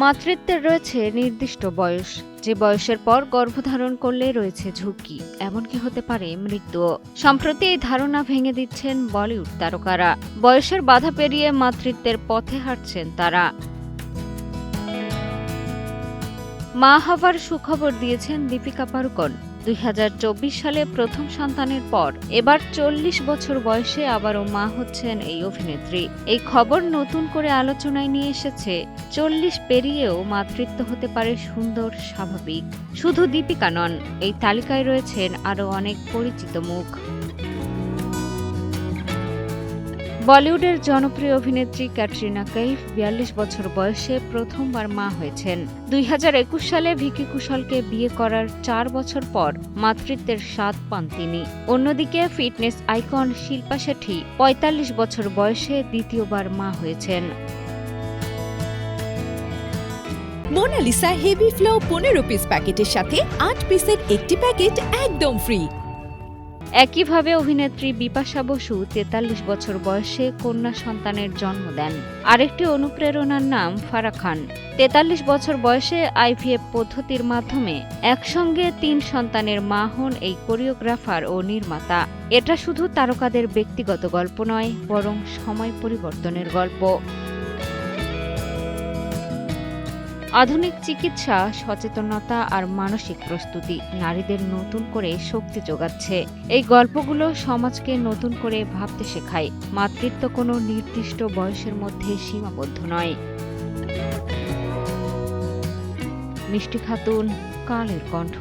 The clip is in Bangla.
মাতৃত্বের রয়েছে নির্দিষ্ট বয়স, যে বয়সের পর গর্ভধারণ করলে রয়েছে ঝুঁকি, এমনকি হতে পারে মৃত্যুও। সম্প্রতি এই ধারণা ভেঙে দিচ্ছেন বলিউড তারকারা। বয়সের বাধা পেরিয়ে মাতৃত্বের পথে হাঁটছেন তারা। মা হবার সুখবর দিয়েছেন দীপিকা পাড়ুকোন। 2024 সালে প্রথম সন্তানের পর এবার 40 বছর বয়সে আবারও মা হচ্ছেন এই অভিনেত্রী। এই খবর নতুন করে আলোচনায় নিয়ে এসেছে 40 পেরিয়েও মাতৃত্ব হতে পারে সুন্দর, স্বাভাবিক। শুধু দীপিকা নন, এই তালিকায় রয়েছেন আরও অনেক পরিচিত মুখ। বলিউডের জনপ্রিয় অভিনেত্রী ক্যাটরিনা কাইফ 42 বছর বয়সে প্রথমবার মা হয়েছেন। 2021 সালে ভিকি কৌশলকে বিয়ে করার 4 বছর পর মাতৃত্বের স্বাদ পান তিনি। অন্যদিকে ফিটনেস আইকন শিল্পা শেঠি 45 বছর বয়সে দ্বিতীয়বার মা হয়েছেন। মোনালিসা হেভি ফ্লো 15 পিস প্যাকেটের সাথে 8 পিসের একটি প্যাকেট একদম ফ্রি। একইভাবে অভিনেত্রী বিপাশা বসু 43 বছর বয়সে কন্যা সন্তানের জন্ম দেন। আরেকটি অনুপ্রেরণার নাম ফারাহ খান। 43 বছর বয়সে আইভিএফ পদ্ধতির মাধ্যমে একসঙ্গে 3 সন্তানের মা হন এই কোরিওগ্রাফার ও নির্মাতা। এটা শুধু তারকাদের ব্যক্তিগত গল্প নয়, বরং সময় পরিবর্তনের গল্প। আধুনিক চিকিৎসা, সচেতনতা আর মানসিক প্রস্তুতি নারীদের নতুন করে শক্তি যোগাচ্ছে। এই গল্পগুলো সমাজকে নতুন করে ভাবতে শেখায়। মাতৃত্ব কোনো নির্দিষ্ট বয়সের মধ্যে সীমাবদ্ধ নয়। মিষ্টি খাতুন, কালের কণ্ঠ।